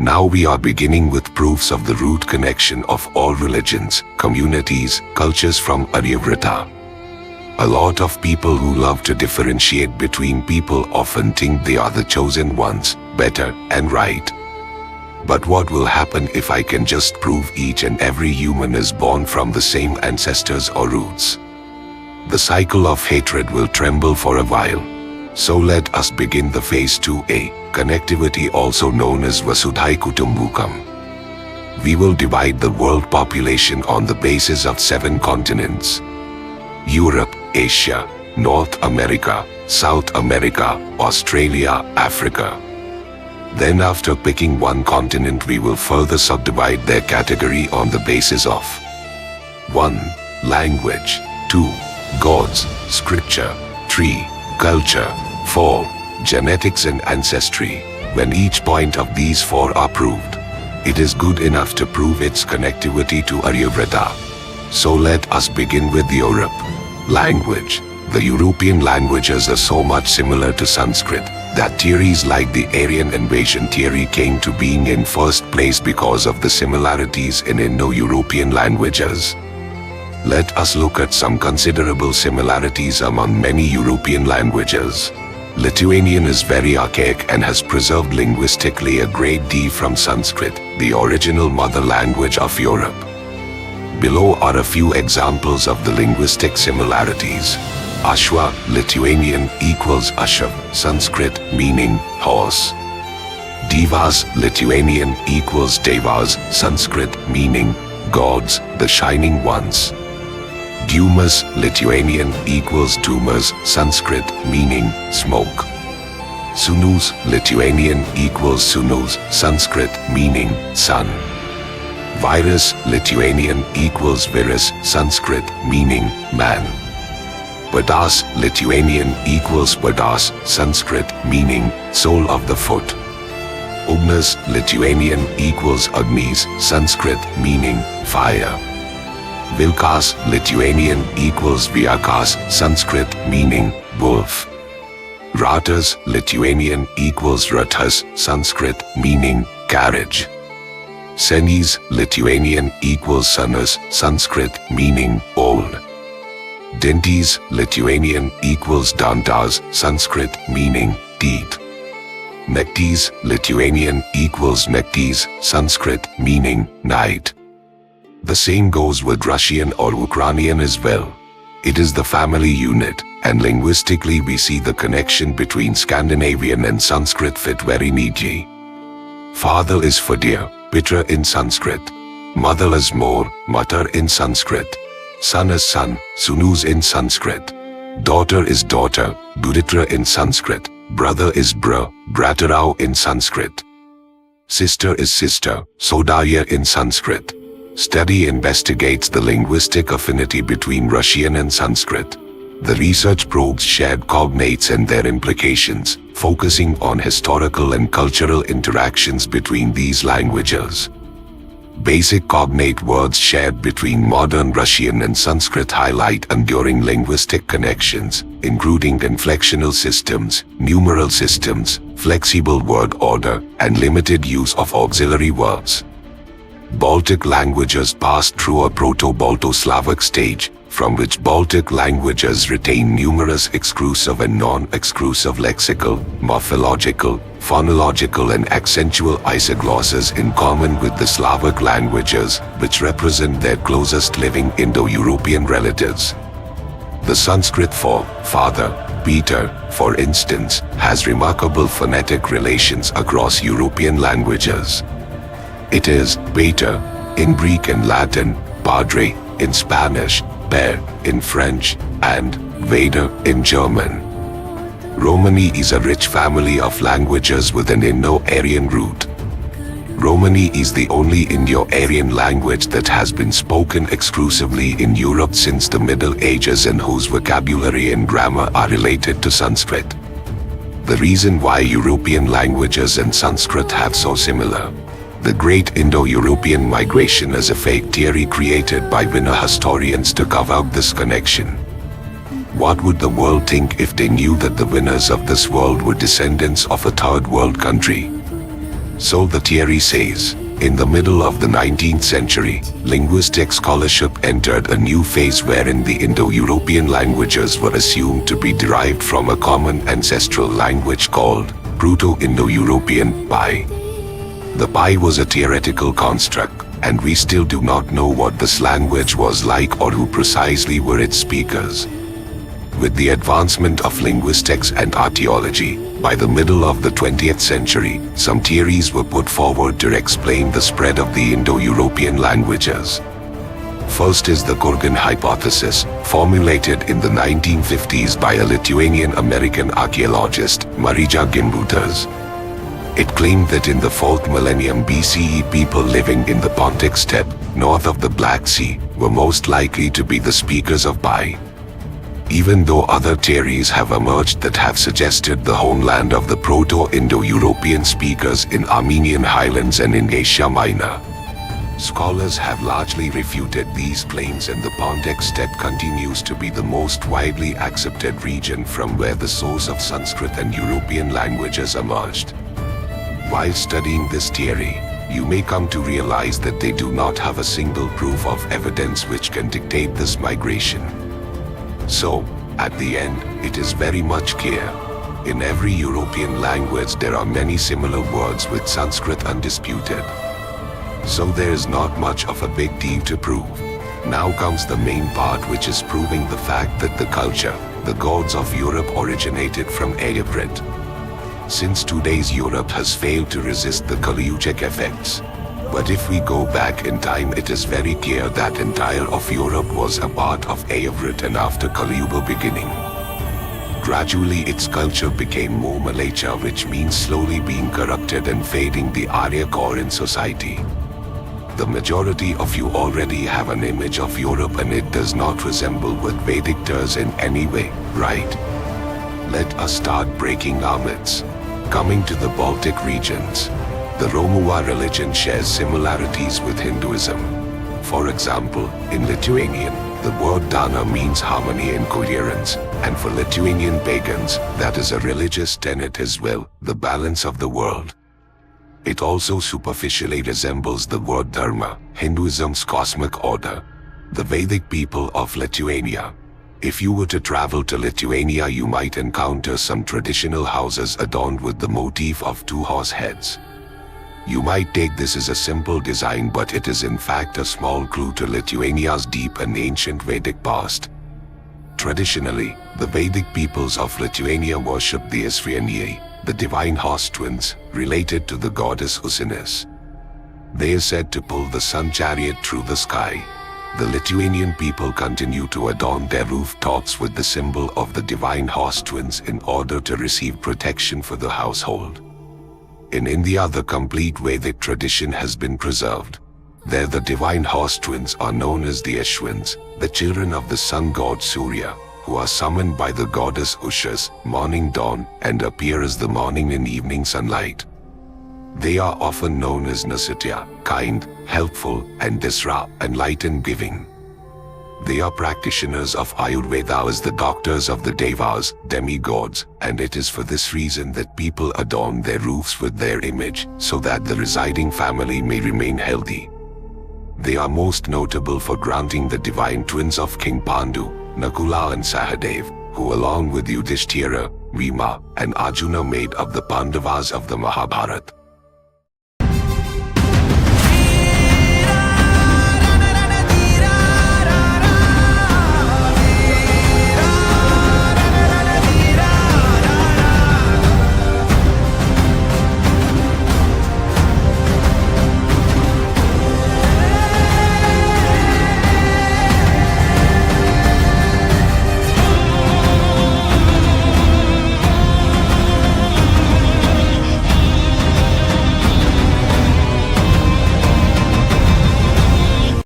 Now we are beginning with proofs of the root connection of all religions, communities, cultures from Aryavrata. A lot of people who love to differentiate between people often think they are the chosen ones, better and right. But what will happen if I can just prove each and every human is born from the same ancestors or roots? The cycle of hatred will tremble for a while. So let us begin the phase 2A, connectivity, also known as Vasudhai Kutumbukam. We will divide the world population on the basis of 7 continents: Europe, Asia, North America, South America, Australia, Africa. Then after picking one continent, we will further subdivide their category on the basis of 1. Language, 2. Gods, scripture, 3. Culture, 4. Genetics and ancestry. When each point of these 4 are proved, it is good enough to prove its connectivity to Aryavrata. So let us begin with Europe. Language. The European languages are so much similar to Sanskrit that theories like the Aryan invasion theory came to being in first place because of the similarities in Indo-European languages. Let us look at some considerable similarities among many European languages. Lithuanian is very archaic and has preserved linguistically a great deal from Sanskrit, the original mother language of Europe. Below are a few examples of the linguistic similarities. Ashwa, Lithuanian equals Ashav, Sanskrit meaning horse. Devas, Lithuanian equals Devas, Sanskrit meaning gods, the shining ones. Dumas, Lithuanian equals Dumas, Sanskrit meaning smoke. Sunus, Lithuanian equals Sunus, Sanskrit meaning sun. Virus, Lithuanian equals Virus, Sanskrit meaning man. Padas, Lithuanian equals Padas, Sanskrit meaning sole of the foot. Ugnis, Lithuanian equals Agnis, Sanskrit meaning fire. Vilkas, Lithuanian equals Vyakas, Sanskrit meaning wolf. Ratas, Lithuanian equals Rathas, Sanskrit meaning carriage. Senis, Lithuanian equals Sanas, Sanskrit meaning old. Dintis, Lithuanian equals Dantas, Sanskrit meaning teeth. Nektis, Lithuanian equals Nektis, Sanskrit meaning night. The same goes with Russian or Ukrainian as well. It is the family unit, and linguistically we see the connection between Scandinavian and Sanskrit fit very neatly. Father is Fadir, Pitra in Sanskrit. Mother is Mor, Matar in Sanskrit. Son is son, Sunus in Sanskrit. Daughter is daughter, Buditra in Sanskrit. Brother is bra, Bratarao in Sanskrit. Sister is sister, Sodaya in Sanskrit. Study investigates the linguistic affinity between Russian and Sanskrit. The research probes shared cognates and their implications, focusing on historical and cultural interactions between these languages. Basic cognate words shared between modern Russian and Sanskrit highlight enduring linguistic connections, including inflectional systems, numeral systems, flexible word order, and limited use of auxiliary verbs. Baltic languages passed through a Proto-Balto-Slavic stage, from which Baltic languages retain numerous exclusive and non-exclusive lexical, morphological, phonological and accentual isoglosses in common with the Slavic languages, which represent their closest living Indo-European relatives. The Sanskrit for father, Peter, for instance, has remarkable phonetic relations across European languages. It is Peter in Greek and Latin, Padre in Spanish, Per in French, and Vader in German. Romani is a rich family of languages with an Indo-Aryan root. Romani is the only Indo-Aryan language that has been spoken exclusively in Europe since the Middle Ages and whose vocabulary and grammar are related to Sanskrit. The reason why European languages and Sanskrit have so similar. The Great Indo-European Migration is a fake theory created by winner historians to cover up this connection. What would the world think if they knew that the winners of this world were descendants of a third world country? So the theory says. In the middle of the 19th century, linguistic scholarship entered a new phase wherein the Indo-European languages were assumed to be derived from a common ancestral language called Proto-Indo-European Pi. The Pi was a theoretical construct, and we still do not know what this language was like or who precisely were its speakers. With the advancement of linguistics and archaeology, by the middle of the 20th century, some theories were put forward to explain the spread of the Indo-European languages. First is the Kurgan hypothesis, formulated in the 1950s by a Lithuanian-American archaeologist, Marija Gimbutas. It claimed that in the 4th millennium BCE, people living in the Pontic steppe, north of the Black Sea, were most likely to be the speakers of Pi. Even though other theories have emerged that have suggested the homeland of the Proto-Indo-European speakers in Armenian highlands and in Asia Minor. Scholars have largely refuted these claims, and the Pontic steppe continues to be the most widely accepted region from where the source of Sanskrit and European languages emerged. While studying this theory, you may come to realize that they do not have a single proof of evidence which can dictate this migration. So, at the end, it is very much clear. In every European language there are many similar words with Sanskrit undisputed. So there is not much of a big deal to prove. Now comes the main part, which is proving the fact that the culture, the gods of Europe originated from Ayurveda. Since today's Europe has failed to resist the Kaliyugic effects. But if we go back in time, it is very clear that entire of Europe was a part of Ayurveda, and after Kaliyuga beginning, gradually its culture became more Malaysia, which means slowly being corrupted and fading the Arya core in society. The majority of you already have an image of Europe, and it does not resemble what Vedic does in any way, right? Let us start breaking our myths. Coming to the Baltic regions, the Romuva religion shares similarities with Hinduism. For example, in Lithuanian, the word dana means harmony and coherence, and for Lithuanian pagans, that is a religious tenet as well, the balance of the world. It also superficially resembles the word dharma, Hinduism's cosmic order. The Vedic people of Lithuania. If you were to travel to Lithuania, you might encounter some traditional houses adorned with the motif of two horse heads. You might take this as a simple design, but it is in fact a small clue to Lithuania's deep and ancient Vedic past. Traditionally, the Vedic peoples of Lithuania worship the Isrianiai, the divine horse twins, related to the goddess Usinnis. They are said to pull the sun chariot through the sky. The Lithuanian people continue to adorn their rooftops with the symbol of the divine horse twins in order to receive protection for the household. In India, the complete Vedic tradition has been preserved. There the divine horse twins are known as the Ashwins, the children of the sun god Surya, who are summoned by the goddess Usha's morning dawn and appear as the morning and evening sunlight. They are often known as Nasitya, kind, helpful, and Disra, enlightened giving. They are practitioners of Ayurveda as the doctors of the Devas, demigods, and it is for this reason that people adorn their roofs with their image, so that the residing family may remain healthy. They are most notable for granting the divine twins of King Pandu, Nakula and Sahadev, who along with Yudhishthira, Bhima, and Arjuna made up the Pandavas of the Mahabharata.